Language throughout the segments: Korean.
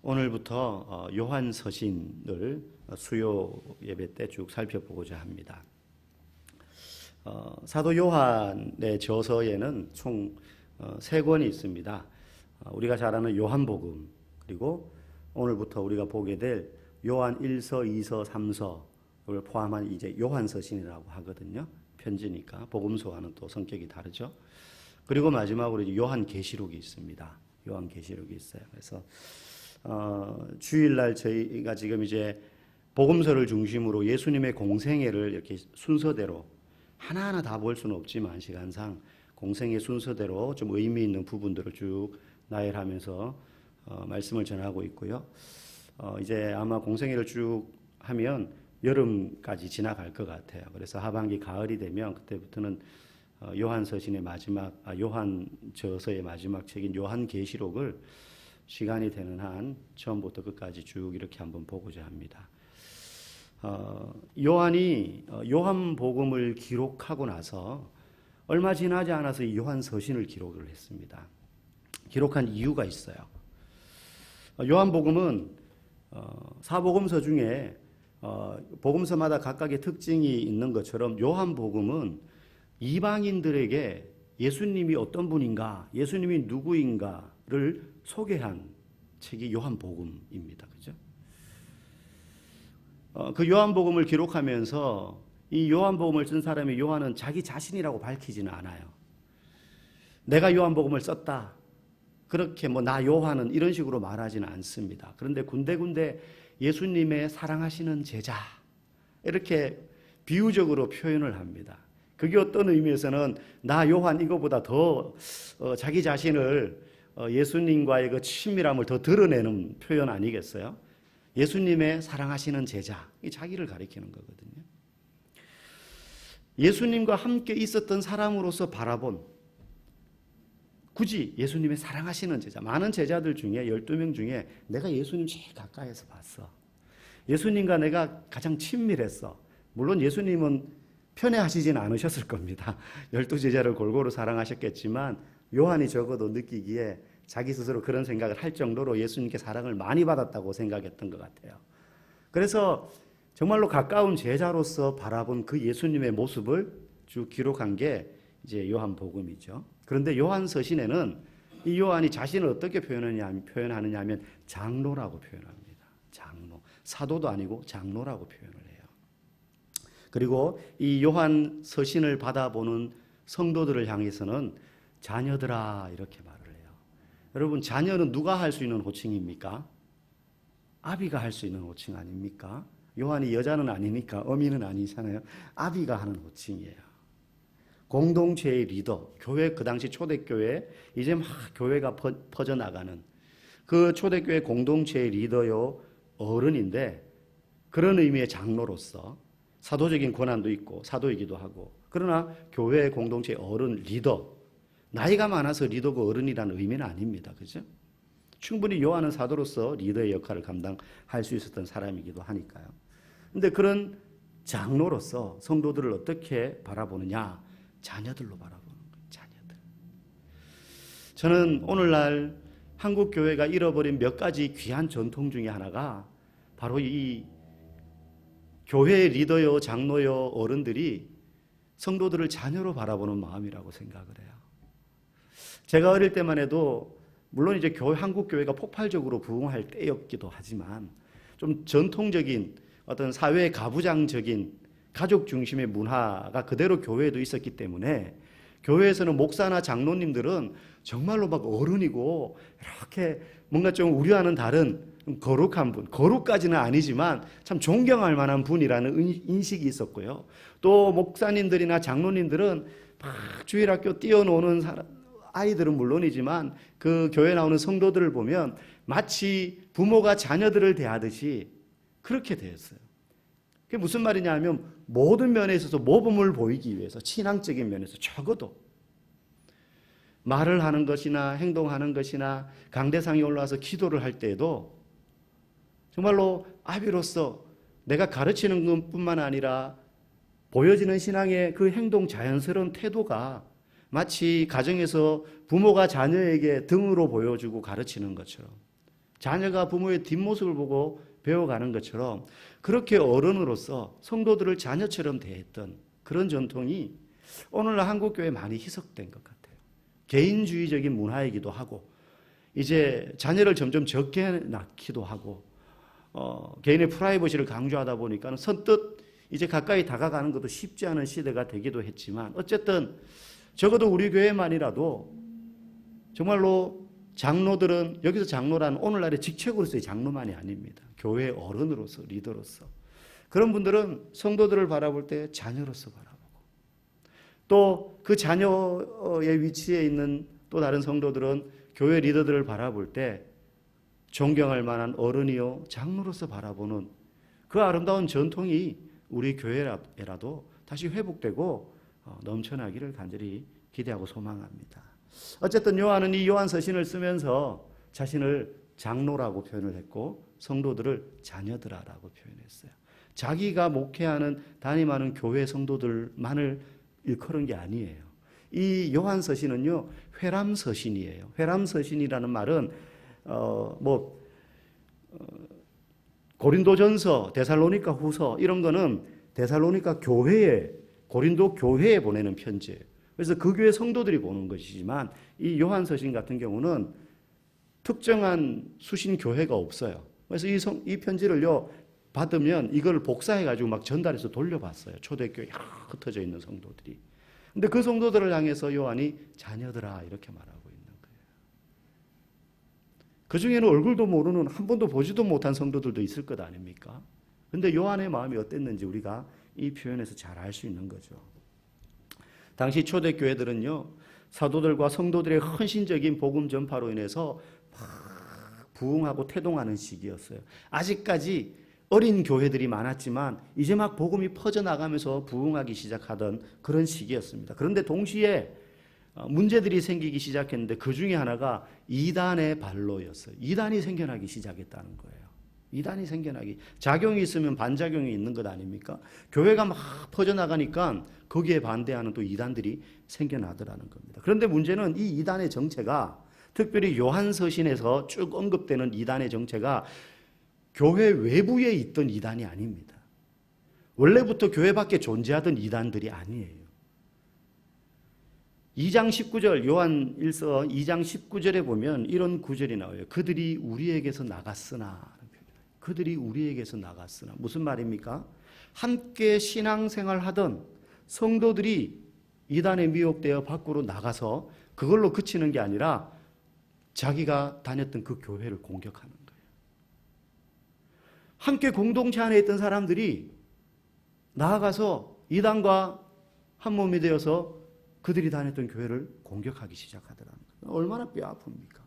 오늘부터 요한서신을 수요 예배 때 쭉 살펴보고자 합니다. 사도 요한의 저서에는 총 3권이 있습니다. 우리가 잘 아는 요한복음, 그리고 오늘부터 우리가 보게 될 요한 1서, 2서, 3서를 포함한 이제 요한서신이라고 하거든요. 편지니까 복음서와는 또 성격이 다르죠. 그리고 마지막으로 이제 요한계시록이 있습니다. 요한계시록이 있어요. 그래서 주일날 저희가 지금 이제 복음서를 중심으로 예수님의 공생애를 이렇게 순서대로 하나하나 다 볼 수는 없지만 시간상 공생애 순서대로 좀 의미 있는 부분들을 쭉 나열하면서 말씀을 전하고 있고요. 이제 아마 공생애를 쭉 하면 여름까지 지나갈 것 같아요. 그래서 하반기 가을이 되면 그때부터는 요한서신의 마지막, 요한저서의 마지막 책인 요한계시록을 시간이 되는 한 처음부터 끝까지 쭉 이렇게 한번 보고자 합니다. 요한이 요한복음을 기록하고 나서 얼마 지나지 않아서 이 요한서신을 기록을 했습니다. 기록한 이유가 있어요. 요한복음은 사복음서 중에 복음서마다 각각의 특징이 있는 것처럼 요한복음은 이방인들에게 예수님이 어떤 분인가, 예수님이 누구인가를 소개한 책이 요한복음입니다. 그죠? 그 요한복음을 기록하면서 이 요한복음을 쓴 사람이 요한은 자기 자신이라고 밝히지는 않아요. 내가 요한복음을 썼다. 그렇게 나 요한은 이런 식으로 말하지는 않습니다. 그런데 군데군데 예수님의 사랑하시는 제자 이렇게 비유적으로 표현을 합니다. 그게 어떤 의미에서는 나 요한 이거보다 더 자기 자신을 예수님과의 그 친밀함을 더 드러내는 표현 아니겠어요? 예수님의 사랑하시는 제자, 이 자기를 가리키는 거거든요. 예수님과 함께 있었던 사람으로서 바라본 굳이 예수님의 사랑하시는 제자, 많은 제자들 중에 12명 중에 내가 예수님 제일 가까이에서 봤어. 예수님과 내가 가장 친밀했어. 물론 예수님은 편애하시진 않으셨을 겁니다. 12제자를 골고루 사랑하셨겠지만 요한이 적어도 느끼기에 자기 스스로 그런 생각을 할 정도로 예수님께 사랑을 많이 받았다고 생각했던 것 같아요. 그래서 정말로 가까운 제자로서 바라본 그 예수님의 모습을 쭉 기록한 게 이제 요한복음이죠. 그런데 요한서신에는 이 요한이 자신을 어떻게 표현하느냐 하면 장로라고 표현합니다. 장로. 사도도 아니고 장로라고 표현을 해요. 그리고 이 요한서신을 받아보는 성도들을 향해서는 자녀들아 이렇게 말을 해요. 여러분, 자녀는 누가 할 수 있는 호칭입니까? 아비가 할 수 있는 호칭 아닙니까? 요한이 여자는 아니니까 어미는 아니잖아요. 아비가 하는 호칭이에요. 공동체의 리더, 교회 그 당시 초대교회, 이제 막 교회가 퍼져나가는 그 초대교회 공동체의 리더요 어른인데 그런 의미의 장로로서 사도적인 권한도 있고 사도이기도 하고, 그러나 교회 공동체의 어른 리더, 나이가 많아서 리더고 어른이라는 의미는 아닙니다. 그죠? 충분히 요한은 사도로서 리더의 역할을 감당할 수 있었던 사람이기도 하니까요. 근데 그런 장로로서 성도들을 어떻게 바라보느냐? 자녀들로 바라보는 거예요. 자녀들. 저는 오늘날 한국 교회가 잃어버린 몇 가지 귀한 전통 중에 하나가 바로 이 교회의 리더요, 장로요, 어른들이 성도들을 자녀로 바라보는 마음이라고 생각을 해요. 제가 어릴 때만 해도 물론 이제 한국 교회가 폭발적으로 부흥할 때였기도 하지만 좀 전통적인 어떤 사회 가부장적인 가족 중심의 문화가 그대로 교회에도 있었기 때문에 교회에서는 목사나 장로님들은 정말로 막 어른이고 이렇게 뭔가 좀 우리와는 다른 거룩한 분, 거룩까지는 아니지만 참 존경할 만한 분이라는 인식이 있었고요. 또 목사님들이나 장로님들은 막 주일학교 뛰어노는 아이들은 물론이지만 그 교회 나오는 성도들을 보면 마치 부모가 자녀들을 대하듯이 그렇게 되었어요. 그게 무슨 말이냐 하면 모든 면에 있어서 모범을 보이기 위해서 신앙적인 면에서 적어도 말을 하는 것이나 행동하는 것이나 강대상에 올라와서 기도를 할 때에도 정말로 아비로서 내가 가르치는 것뿐만 아니라 보여지는 신앙의 그 행동 자연스러운 태도가 마치 가정에서 부모가 자녀에게 등으로 보여주고 가르치는 것처럼 자녀가 부모의 뒷모습을 보고 배워가는 것처럼 그렇게 어른으로서 성도들을 자녀처럼 대했던 그런 전통이 오늘날 한국교회에 많이 희석된 것 같아요. 개인주의적인 문화이기도 하고 이제 자녀를 점점 적게 낳기도 하고 개인의 프라이버시를 강조하다 보니까 선뜻 이제 가까이 다가가는 것도 쉽지 않은 시대가 되기도 했지만 어쨌든 적어도 우리 교회만이라도 정말로 장로들은 여기서 장로란 오늘날의 직책으로서의 장로만이 아닙니다. 교회 어른으로서 리더로서 그런 분들은 성도들을 바라볼 때 자녀로서 바라보고 또 그 자녀의 위치에 있는 또 다른 성도들은 교회 리더들을 바라볼 때 존경할 만한 어른이요 장로로서 바라보는 그 아름다운 전통이 우리 교회에라도 다시 회복되고 넘쳐나기를 간절히 기대하고 소망합니다. 어쨌든 요한은 이 요한서신을 쓰면서 자신을 장로라고 표현을 했고 성도들을 자녀들아라고 표현했어요. 자기가 목회하는 담임하는 교회 성도들만을 일컬은 게 아니에요. 이 요한서신은요 회람서신이에요. 회람서신이라는 말은 고린도전서, 데살로니가 후서 이런 거는 데살로니가 교회에 고린도 교회에 보내는 편지예요. 그래서 그 교회 성도들이 보는 것이지만 이 요한서신 같은 경우는 특정한 수신 교회가 없어요. 그래서 이 편지를요 받으면 이걸 복사해가지고 막 전달해서 돌려봤어요. 초대교회에 흩어져 있는 성도들이. 근데 그 성도들을 향해서 요한이 자녀들아 이렇게 말하고 있는 거예요. 그 중에는 얼굴도 모르는 한 번도 보지도 못한 성도들도 있을 것 아닙니까? 근데 요한의 마음이 어땠는지 우리가 이 표현에서 잘 알 수 있는 거죠. 당시 초대교회들은요 사도들과 성도들의 헌신적인 복음 전파로 인해서 막 부흥하고 태동하는 시기였어요. 아직까지 어린 교회들이 많았지만 이제 막 복음이 퍼져나가면서 부흥하기 시작하던 그런 시기였습니다. 그런데 동시에 문제들이 생기기 시작했는데 그 중에 하나가 이단의 발로였어요. 이단이 생겨나기 시작했다는 거예요. 이단이 생겨나기. 작용이 있으면 반작용이 있는 것 아닙니까? 교회가 막 퍼져나가니까 거기에 반대하는 또 이단들이 생겨나더라는 겁니다. 그런데 문제는 이 이단의 정체가 특별히 요한서신에서 쭉 언급되는 이단의 정체가 교회 외부에 있던 이단이 아닙니다. 원래부터 교회 밖에 존재하던 이단들이 아니에요. 2장 19절 요한 1서 2장 19절에 보면 이런 구절이 나와요. 그들이 우리에게서 나갔으나. 그들이 우리에게서 나갔으나. 무슨 말입니까? 함께 신앙생활 하던 성도들이 이단에 미혹되어 밖으로 나가서 그걸로 그치는 게 아니라 자기가 다녔던 그 교회를 공격하는 거예요. 함께 공동체 안에 있던 사람들이 나아가서 이단과 한 몸이 되어서 그들이 다녔던 교회를 공격하기 시작하더라는 거예요. 얼마나 뼈 아픕니까?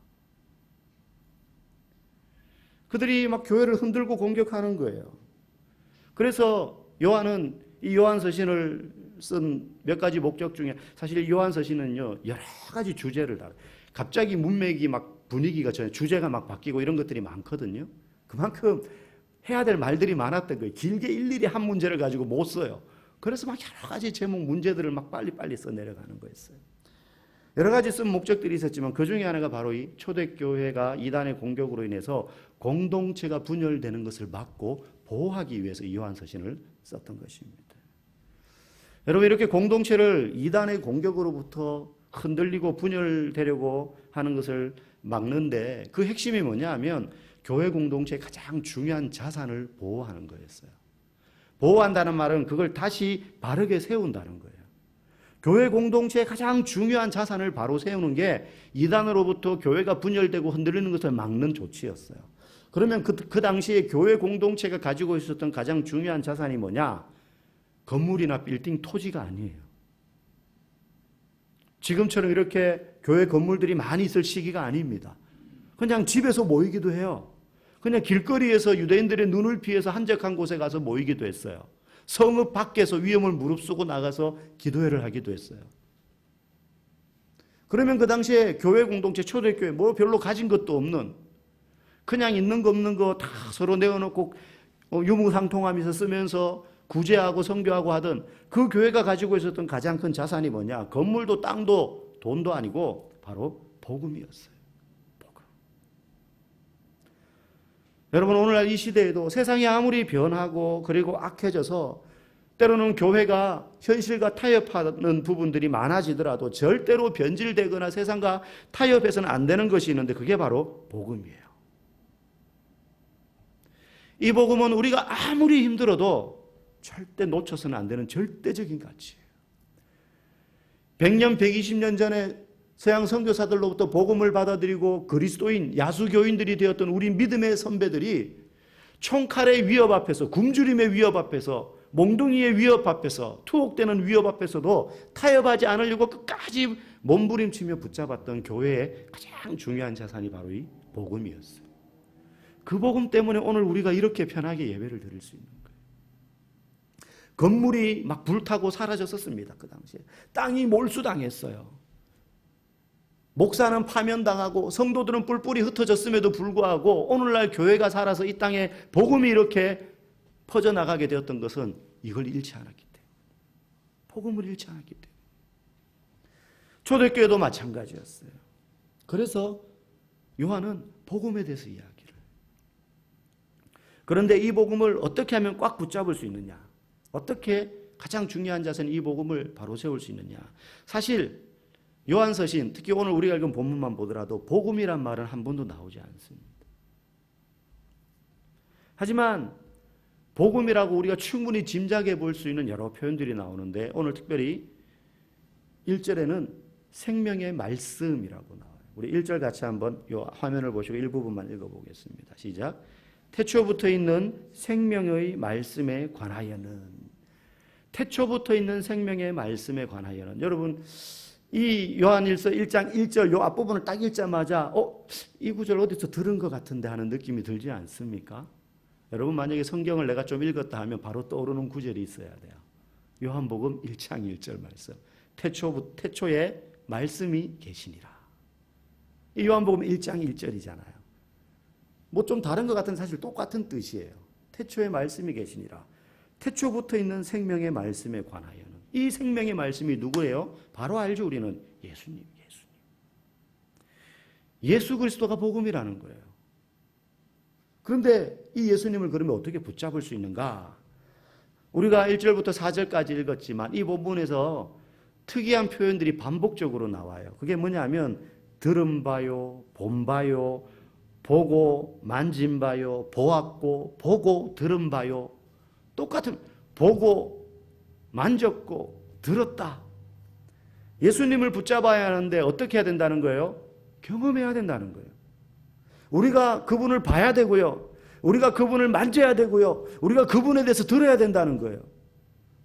그들이 막 교회를 흔들고 공격하는 거예요. 그래서 요한은 이 요한서신을 쓴 몇 가지 목적 중에 사실 요한서신은요 여러 가지 주제를 다뤄요. 갑자기 문맥이 막 분위기가 주제가 막 바뀌고 이런 것들이 많거든요. 그만큼 해야 될 말들이 많았던 거예요. 길게 일일이 한 문제를 가지고 못 써요. 그래서 막 여러 가지 제목 문제들을 막 빨리빨리 써 내려가는 거였어요. 여러 가지 쓴 목적들이 있었지만 그 중에 하나가 바로 이 초대교회가 이단의 공격으로 인해서 공동체가 분열되는 것을 막고 보호하기 위해서 이 요한서신을 썼던 것입니다. 여러분 이렇게 공동체를 이단의 공격으로부터 흔들리고 분열되려고 하는 것을 막는데 그 핵심이 뭐냐 하면 교회 공동체의 가장 중요한 자산을 보호하는 거였어요. 보호한다는 말은 그걸 다시 바르게 세운다는 거예요. 교회 공동체의 가장 중요한 자산을 바로 세우는 게 이단으로부터 교회가 분열되고 흔들리는 것을 막는 조치였어요. 그러면 그 당시에 교회 공동체가 가지고 있었던 가장 중요한 자산이 뭐냐? 건물이나 빌딩, 토지가 아니에요. 지금처럼 이렇게 교회 건물들이 많이 있을 시기가 아닙니다. 그냥 집에서 모이기도 해요. 그냥 길거리에서 유대인들의 눈을 피해서 한적한 곳에 가서 모이기도 했어요. 성읍 밖에서 위험을 무릅쓰고 나가서 기도회를 하기도 했어요. 그러면 그 당시에 교회 공동체, 초대교회 뭐 별로 가진 것도 없는 그냥 있는 거 없는 거 다 서로 내어놓고 유무상통하면서 쓰면서 구제하고 선교하고 하던 그 교회가 가지고 있었던 가장 큰 자산이 뭐냐? 건물도 땅도 돈도 아니고 바로 복음이었어요. 복음. 여러분, 오늘날 이 시대에도 세상이 아무리 변하고 그리고 악해져서 때로는 교회가 현실과 타협하는 부분들이 많아지더라도 절대로 변질되거나 세상과 타협해서는 안 되는 것이 있는데 그게 바로 복음이에요. 이 복음은 우리가 아무리 힘들어도 절대 놓쳐서는 안 되는 절대적인 가치예요. 100년, 120년 전에 서양 선교사들로부터 복음을 받아들이고 그리스도인, 야수교인들이 되었던 우리 믿음의 선배들이 총칼의 위협 앞에서, 굶주림의 위협 앞에서, 몽둥이의 위협 앞에서, 투옥되는 위협 앞에서도 타협하지 않으려고 끝까지 몸부림치며 붙잡았던 교회의 가장 중요한 자산이 바로 이 복음이었어요. 그 복음 때문에 오늘 우리가 이렇게 편하게 예배를 드릴 수 있는 거예요. 건물이 막 불타고 사라졌었습니다. 그 당시에 땅이 몰수당했어요. 목사는 파면당하고 성도들은 뿔뿔이 흩어졌음에도 불구하고 오늘날 교회가 살아서 이 땅에 복음이 이렇게 퍼져나가게 되었던 것은 이걸 잃지 않았기 때문에, 복음을 잃지 않았기 때문에. 초대교회도 마찬가지였어요. 그래서 요한은 복음에 대해서 이야기를. 그런데 이 복음을 어떻게 하면 꽉 붙잡을 수 있느냐, 어떻게 가장 중요한 자세는 이 복음을 바로 세울 수 있느냐. 사실 요한서신, 특히 오늘 우리가 읽은 본문만 보더라도 복음이란 말은 한 번도 나오지 않습니다. 하지만 복음이라고 우리가 충분히 짐작해 볼 수 있는 여러 표현들이 나오는데 오늘 특별히 1절에는 생명의 말씀이라고 나와요. 우리 1절 같이 한번 이 화면을 보시고 일부분만 읽어보겠습니다. 시작. 태초부터 있는 생명의 말씀에 관하여는, 태초부터 있는 생명의 말씀에 관하여는, 여러분 이 요한일서 1장 1절 요 앞부분을 딱 읽자마자 이 구절 어디서 들은 것 같은데 하는 느낌이 들지 않습니까? 여러분, 만약에 성경을 내가 좀 읽었다 하면 바로 떠오르는 구절이 있어야 돼요. 요한복음 1장 1절 말씀. 태초에 말씀이 계시니라. 이 요한복음 1장 1절이잖아요. 뭐 좀 다른 것 같은, 사실 똑같은 뜻이에요. 태초에 말씀이 계시니라. 태초부터 있는 생명의 말씀에 관하여는. 이 생명의 말씀이 누구예요? 바로 알죠, 우리는. 예수님. 예수 그리스도가 복음이라는 거예요. 그런데 이 예수님을 그러면 어떻게 붙잡을 수 있는가? 우리가 1절부터 4절까지 읽었지만 이 본문에서 특이한 표현들이 반복적으로 나와요. 그게 뭐냐면 들은 바요, 본 바요, 보고 만진 바요, 보았고, 보고 들은 바요. 똑같은, 보고 만졌고 들었다. 예수님을 붙잡아야 하는데 어떻게 해야 된다는 거예요? 경험해야 된다는 거예요. 우리가 그분을 봐야 되고요. 우리가 그분을 만져야 되고요. 우리가 그분에 대해서 들어야 된다는 거예요.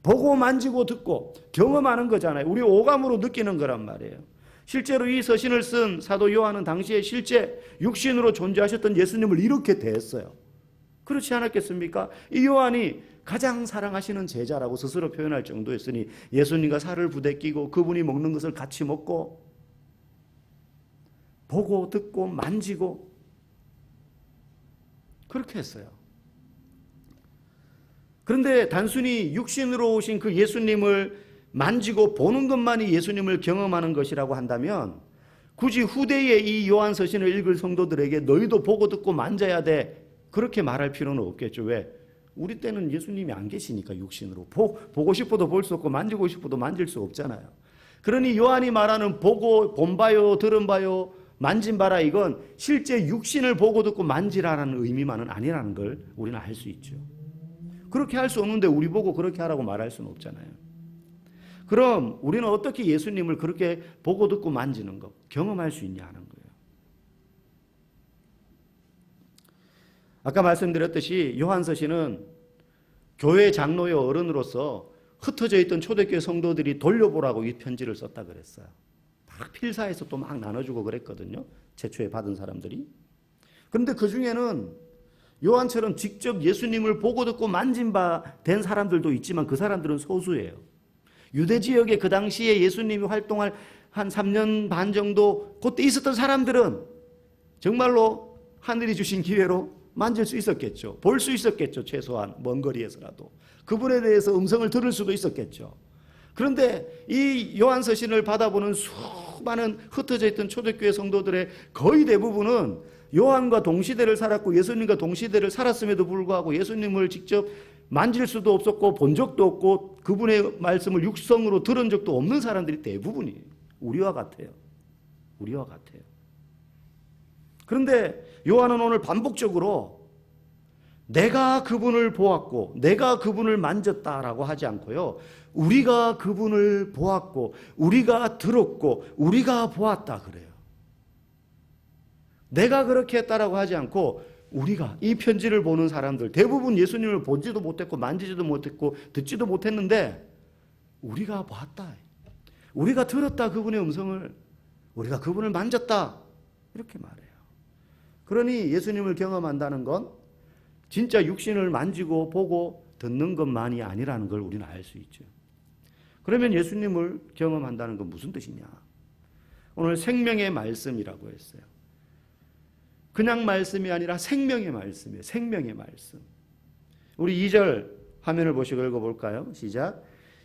보고 만지고 듣고 경험하는 거잖아요. 우리 오감으로 느끼는 거란 말이에요. 실제로 이 서신을 쓴 사도 요한은 당시에 실제 육신으로 존재하셨던 예수님을 이렇게 대했어요. 그렇지 않았겠습니까? 이 요한이 가장 사랑하시는 제자라고 스스로 표현할 정도였으니 예수님과 살을 부대끼고 그분이 먹는 것을 같이 먹고 보고 듣고 만지고 그렇게 했어요. 그런데 단순히 육신으로 오신 그 예수님을 만지고 보는 것만이 예수님을 경험하는 것이라고 한다면 굳이 후대에 이 요한 서신을 읽을 성도들에게 너희도 보고 듣고 만져야 돼, 그렇게 말할 필요는 없겠죠. 왜? 우리 때는 예수님이 안 계시니까 육신으로. 보고 싶어도 볼 수 없고 만지고 싶어도 만질 수 없잖아요. 그러니 요한이 말하는 보고 본 바요, 들은 바요, 만진 바라, 이건 실제 육신을 보고 듣고 만지라는 의미만은 아니라는 걸 우리는 알 수 있죠. 그렇게 할 수 없는데 우리 보고 그렇게 하라고 말할 수는 없잖아요. 그럼 우리는 어떻게 예수님을 그렇게 보고 듣고 만지는 것, 경험할 수 있냐 하는 거예요. 아까 말씀드렸듯이 요한서신은 교회 장로의 어른으로서 흩어져 있던 초대교회 성도들이 돌려보라고 이 편지를 썼다 그랬어요. 막 필사해서 또 막 나눠주고 그랬거든요. 제초에 받은 사람들이. 그런데 그 중에는 요한처럼 직접 예수님을 보고 듣고 만진 바 된 사람들도 있지만 그 사람들은 소수예요. 유대 지역에 그 당시에 예수님이 활동할 한 3년 반 정도 그때 있었던 사람들은 정말로 하늘이 주신 기회로 만질 수 있었겠죠. 볼 수 있었겠죠. 최소한 먼 거리에서라도. 그분에 대해서 음성을 들을 수도 있었겠죠. 그런데 이 요한서신을 받아보는 수많은 흩어져 있던 초대교회 성도들의 거의 대부분은 요한과 동시대를 살았고 예수님과 동시대를 살았음에도 불구하고 예수님을 직접 만질 수도 없었고 본 적도 없고 그분의 말씀을 육성으로 들은 적도 없는 사람들이 대부분이에요. 우리와 같아요. 우리와 같아요. 그런데 요한은 오늘 반복적으로 내가 그분을 보았고 내가 그분을 만졌다라고 하지 않고요. 우리가 그분을 보았고 우리가 들었고 우리가 보았다 그래요. 내가 그렇게 했다라고 하지 않고 우리가 이 편지를 보는 사람들 대부분 예수님을 보지도 못했고 만지지도 못했고 듣지도 못했는데 우리가 봤다. 우리가 들었다 그분의 음성을 우리가 그분을 만졌다 이렇게 말해요. 그러니 예수님을 경험한다는 건 진짜 육신을 만지고 보고 듣는 것만이 아니라는 걸 우리는 알 수 있죠. 그러면 예수님을 경험한다는 건 무슨 뜻이냐? 오늘 생명의 말씀이라고 했어요. 그냥 말씀이 아니라 생명의 말씀이에요. 생명의 말씀. 우리 2절 화면을 보시고 읽어볼까요? 시작.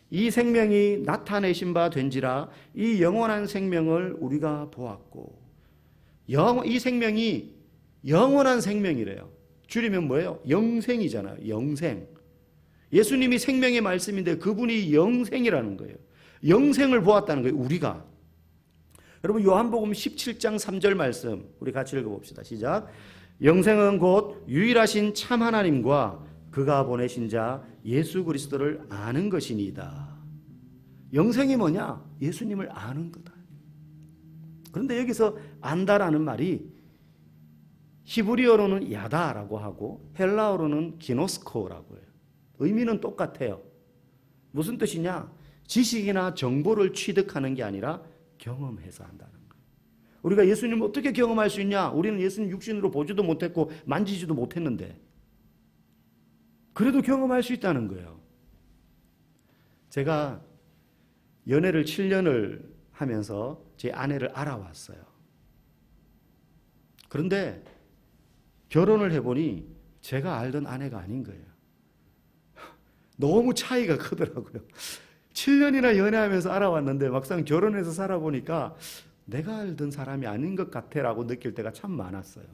이 생명이 나타내신 바 된지라 이 영원한 생명을 우리가 보았고 이 생명이 영원한 생명이래요. 줄이면 뭐예요? 영생이잖아요. 영생. 예수님이 생명의 말씀인데 그분이 영생이라는 거예요. 영생을 보았다는 거예요. 우리가. 여러분 요한복음 17장 3절 말씀 우리 같이 읽어봅시다. 시작. 영생은 곧 유일하신 참 하나님과 그가 보내신 자 예수 그리스도를 아는 것이니이다. 영생이 뭐냐? 예수님을 아는 거다. 그런데 여기서 안다라는 말이 히브리어로는 야다라고 하고 헬라어로는 기노스코라고 해요. 의미는 똑같아요. 무슨 뜻이냐? 지식이나 정보를 취득하는 게 아니라 경험해서 한다는 거예요. 우리가 예수님을 어떻게 경험할 수 있냐? 우리는 예수님 육신으로 보지도 못했고 만지지도 못했는데 그래도 경험할 수 있다는 거예요. 제가 연애를 7년을 하면서 제 아내를 알아왔어요. 그런데 결혼을 해보니 제가 알던 아내가 아닌 거예요. 너무 차이가 크더라고요. 7년이나 연애하면서 알아왔는데 막상 결혼해서 살아보니까 내가 알던 사람이 아닌 것 같아라고 느낄 때가 참 많았어요.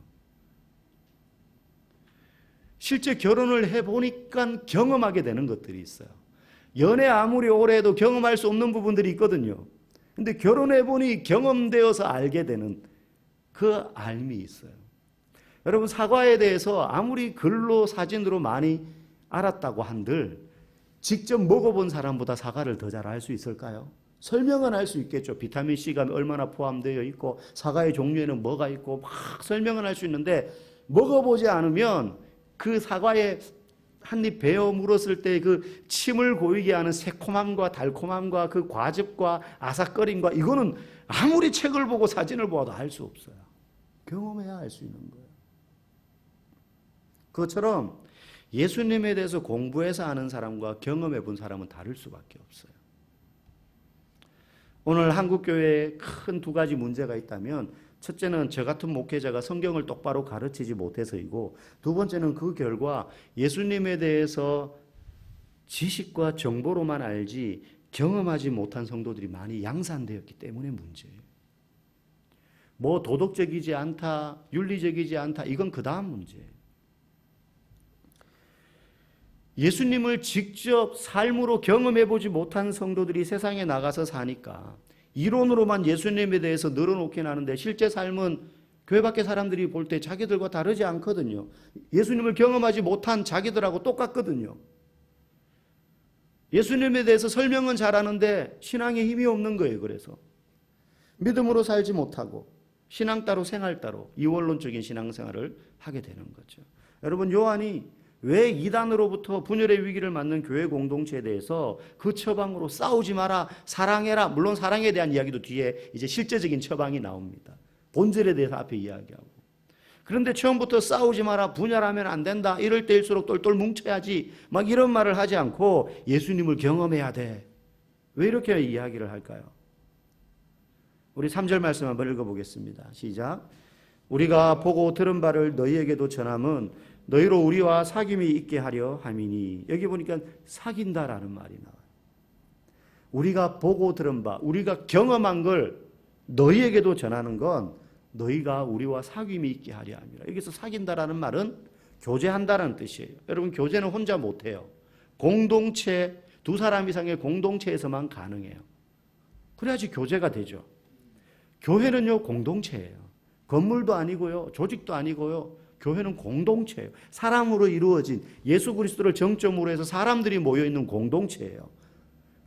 실제 결혼을 해보니까 경험하게 되는 것들이 있어요. 연애 아무리 오래 해도 경험할 수 없는 부분들이 있거든요. 근데 결혼해보니 경험되어서 알게 되는 그 알미 있어요. 여러분 사과에 대해서 아무리 글로 사진으로 많이 알았다고 한들 직접 먹어본 사람보다 사과를 더 잘 알 수 있을까요? 설명은 할 수 있겠죠. 비타민C가 얼마나 포함되어 있고 사과의 종류에는 뭐가 있고 막 설명은 할 수 있는데 먹어보지 않으면 그 사과에 한 입 베어 물었을 때 그 침을 고이게 하는 새콤함과 달콤함과 그 과즙과 아삭거림과 이거는 아무리 책을 보고 사진을 보아도 알 수 없어요. 경험해야 알 수 있는 거예요. 그것처럼 예수님에 대해서 공부해서 아는 사람과 경험해 본 사람은 다를 수밖에 없어요. 오늘 한국교회에 큰 두 가지 문제가 있다면 첫째는 저 같은 목회자가 성경을 똑바로 가르치지 못해서이고 두 번째는 그 결과 예수님에 대해서 지식과 정보로만 알지 경험하지 못한 성도들이 많이 양산되었기 때문에 문제예요. 뭐 도덕적이지 않다, 윤리적이지 않다 이건 그 다음 문제예요. 예수님을 직접 삶으로 경험해보지 못한 성도들이 세상에 나가서 사니까 이론으로만 예수님에 대해서 늘어놓긴 하는데 실제 삶은 교회 밖에 사람들이 볼 때 자기들과 다르지 않거든요. 예수님을 경험하지 못한 자기들하고 똑같거든요. 예수님에 대해서 설명은 잘하는데 신앙에 힘이 없는 거예요. 그래서 믿음으로 살지 못하고 신앙 따로 생활 따로 이원론적인 신앙생활을 하게 되는 거죠. 여러분 요한이 왜 이단으로부터 분열의 위기를 맞는 교회 공동체에 대해서 그 처방으로 싸우지 마라, 사랑해라. 물론 사랑에 대한 이야기도 뒤에 이제 실제적인 처방이 나옵니다. 본질에 대해서 앞에 이야기하고. 그런데 처음부터 싸우지 마라, 분열하면 안 된다. 이럴 때일수록 똘똘 뭉쳐야지. 막 이런 말을 하지 않고 예수님을 경험해야 돼. 왜 이렇게 이야기를 할까요? 우리 3절 말씀 한번 읽어보겠습니다. 시작. 우리가 보고 들은 바를 너희에게도 전함은 너희로 우리와 사귐이 있게 하려 함이니. 여기 보니까 사귄다라는 말이 나와요. 우리가 보고 들은 바, 우리가 경험한 걸 너희에게도 전하는 건 너희가 우리와 사귐이 있게 하려 함이라. 여기서 사귄다라는 말은 교제한다라는 뜻이에요. 여러분, 교제는 혼자 못해요. 공동체, 두 사람 이상의 공동체에서만 가능해요. 그래야지 교제가 되죠. 교회는요, 공동체예요. 건물도 아니고요, 조직도 아니고요. 교회는 공동체예요. 사람으로 이루어진, 예수 그리스도를 정점으로 해서 사람들이 모여 있는 공동체예요.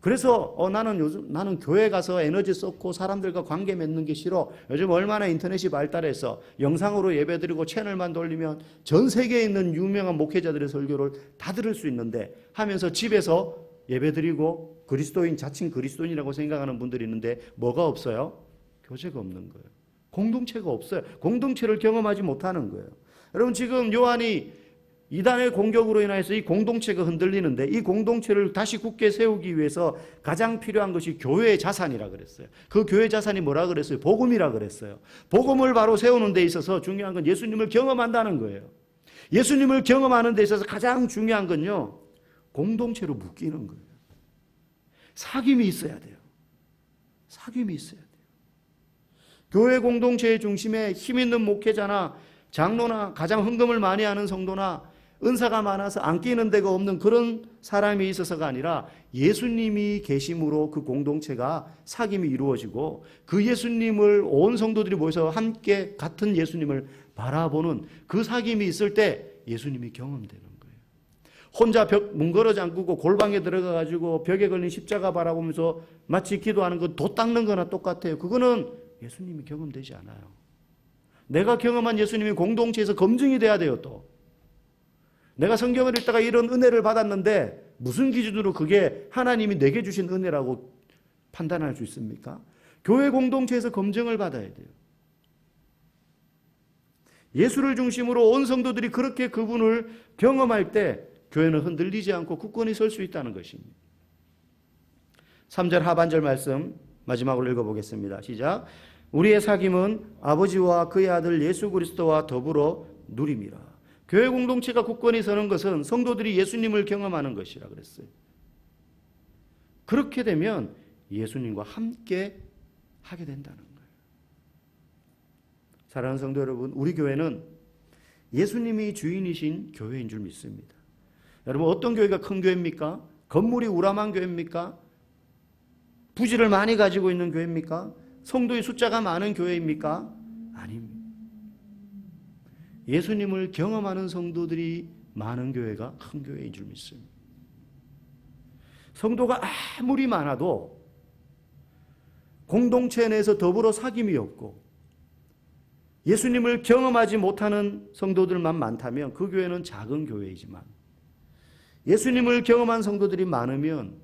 그래서 나는 교회 가서 에너지 쏟고 사람들과 관계 맺는 게 싫어. 요즘 얼마나 인터넷이 발달해서 영상으로 예배드리고 채널만 돌리면 전 세계에 있는 유명한 목회자들의 설교를 다 들을 수 있는데 하면서 집에서 예배드리고 그리스도인, 자칭 그리스도인이라고 생각하는 분들이 있는데 뭐가 없어요? 교제가 없는 거예요. 공동체가 없어요. 공동체를 경험하지 못하는 거예요. 여러분, 지금 요한이 이단의 공격으로 인해서 이 공동체가 흔들리는데 이 공동체를 다시 굳게 세우기 위해서 가장 필요한 것이 교회의 자산이라 그랬어요. 그 교회 자산이 뭐라 그랬어요? 복음이라 그랬어요. 복음을 바로 세우는 데 있어서 중요한 건 예수님을 경험한다는 거예요. 예수님을 경험하는 데 있어서 가장 중요한 건요, 공동체로 묶이는 거예요. 사귐이 있어야 돼요. 사귐이 있어야 돼요. 교회 공동체의 중심에 힘 있는 목회자나 장로나 가장 헌금을 많이 하는 성도나 은사가 많아서 안 끼는 데가 없는 그런 사람이 있어서가 아니라 예수님이 계심으로 그 공동체가 사귐이 이루어지고 그 예수님을 온 성도들이 모여서 함께 같은 예수님을 바라보는 그 사귐이 있을 때 예수님이 경험되는 거예요. 혼자 문 걸어 잠그고 골방에 들어가 가지고 벽에 걸린 십자가 바라보면서 마치 기도하는 거 도 닦는 거나 똑같아요. 그거는 예수님이 경험되지 않아요. 내가 경험한 예수님이 공동체에서 검증이 돼야 돼요. 또 내가 성경을 읽다가 이런 은혜를 받았는데 무슨 기준으로 그게 하나님이 내게 주신 은혜라고 판단할 수 있습니까? 교회 공동체에서 검증을 받아야 돼요. 예수를 중심으로 온 성도들이 그렇게 그분을 경험할 때 교회는 흔들리지 않고 굳건히 설 수 있다는 것입니다. 3절 하반절 말씀 마지막으로 읽어보겠습니다. 시작. 우리의 사귐은 아버지와 그의 아들 예수 그리스도와 더불어 누림이라. 교회 공동체가 굳건히 서는 것은 성도들이 예수님을 경험하는 것이라 그랬어요. 그렇게 되면 예수님과 함께 하게 된다는 거예요. 사랑하는 성도 여러분, 우리 교회는 예수님이 주인이신 교회인 줄 믿습니다. 여러분, 어떤 교회가 큰 교회입니까? 건물이 우람한 교회입니까? 부지를 많이 가지고 있는 교회입니까? 성도의 숫자가 많은 교회입니까? 아닙니다. 예수님을 경험하는 성도들이 많은 교회가 큰 교회인 줄 믿습니다. 성도가 아무리 많아도 공동체 내에서 더불어 사귐이 없고 예수님을 경험하지 못하는 성도들만 많다면 그 교회는 작은 교회이지만 예수님을 경험한 성도들이 많으면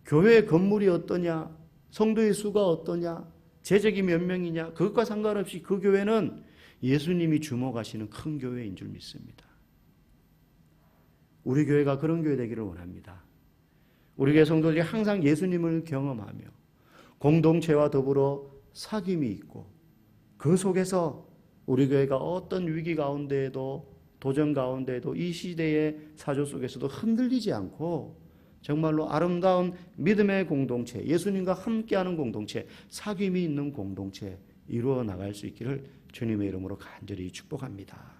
교회 건물이 어떠냐, 성도의 수가 어떠냐, 재적이 몇 명이냐, 그것과 상관없이 그 교회는 예수님이 주목하시는 큰 교회인 줄 믿습니다. 우리 교회가 그런 교회 되기를 원합니다. 우리 교회 성도들이 항상 예수님을 경험하며 공동체와 더불어 사귐이 있고 그 속에서 우리 교회가 어떤 위기 가운데에도 도전 가운데에도 이 시대의 사조 속에서도 흔들리지 않고 정말로 아름다운 믿음의 공동체, 예수님과 함께하는 공동체, 사귐이 있는 공동체 이루어 나갈 수 있기를 주님의 이름으로 간절히 축복합니다.